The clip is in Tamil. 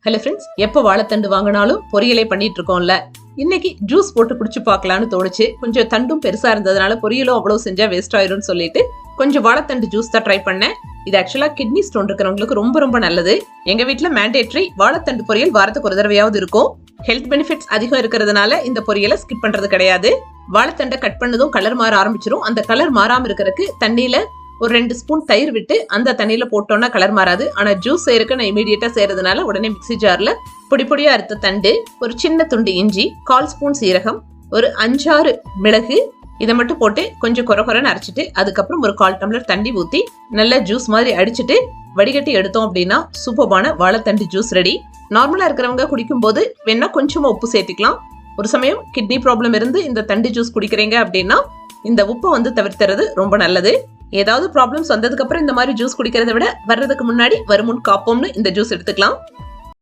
ஹலோ ஃப்ரெண்ட்ஸ், எப்போ வாழைத்தண்டு வாங்கினாலும் பொரியலே பண்ணிட்டு இருக்கோம்ல. இன்னைக்கு ஜூஸ் போட்டு குடிச்சு பார்க்கலான்னு தோணுச்சு. கொஞ்சம் தண்டும் பெருசா இருந்ததுனால பொரியலும் அவ்வளவு செஞ்சா வேஸ்ட் ஆயிரும்னு சொல்லிட்டு கொஞ்சம் வாழைத்தண்டு ஜூஸ் தான் ட்ரை பண்ணேன். இது ஆக்சுவலா கிட்னி ஸ்டோன் இருக்கிறவங்களுக்கு ரொம்ப ரொம்ப நல்லது. எங்க வீட்டுல மேண்டேட்டரி வாழைத்தண்டு பொரியல் வாரத்துக்கு ஒரு தடவையாவது இருக்கும். ஹெல்த் பெனிஃபிட்ஸ் அதிகம் இருக்கிறதுனால இந்த பொரியலை ஸ்கிப் பண்றது கிடையாது. வாழைத்தண்டை கட் பண்ணதும் கலர் மாற ஆரம்பிச்சிடும். அந்த கலர் மாறாம இருக்கிறதுக்கு தண்ணியில ஒரு 2 ஸ்பூன் தயிர் விட்டு அந்த தண்ணியில போட்டோம்னா கலர் மாறாது. ஆனா ஜூஸ் செய்யறதுக்கு நான் இமீடியட்டா செய்யறதுனால உடனே மிக்ஸி ஜார்ல பொடி பொடியா அறுத்த தண்டு, ஒரு சின்ன துண்டு இஞ்சி, 1/4 ஸ்பூன் சீரகம், ஒரு 5-6 மிளகு, இதை மட்டும் போட்டு கொஞ்சம் கொரன்னு அரைச்சிட்டு அதுக்கப்புறம் ஒரு 1/4 டம்ளர் தண்ணி ஊத்தி நல்லா ஜூஸ் மாதிரி அடிச்சுட்டு வடிகட்டி எடுத்தோம் அப்படின்னா சூப்பரான வாழைத்தண்டு ஜூஸ் ரெடி. நார்மலா இருக்கிறவங்க குடிக்கும் போது வேணா கொஞ்சமா உப்பு சேர்த்துக்கலாம். ஒரு சமயம் கிட்னி ப்ராப்ளம் இருந்து இந்த தண்டு ஜூஸ் குடிக்கிறீங்க அப்படின்னா இந்த உப்பை தவிர்த்துறது ரொம்ப நல்லது. ஏதாவது ப்ராப்ளம்ஸ் வந்ததுக்கு அப்புறம் இந்த மாதிரி ஜூஸ் குடிக்கிறத விட வர்றதுக்கு முன்னாடி வருமுன் காப்போம்னு இந்த ஜூஸ் எடுத்துக்கலாம்.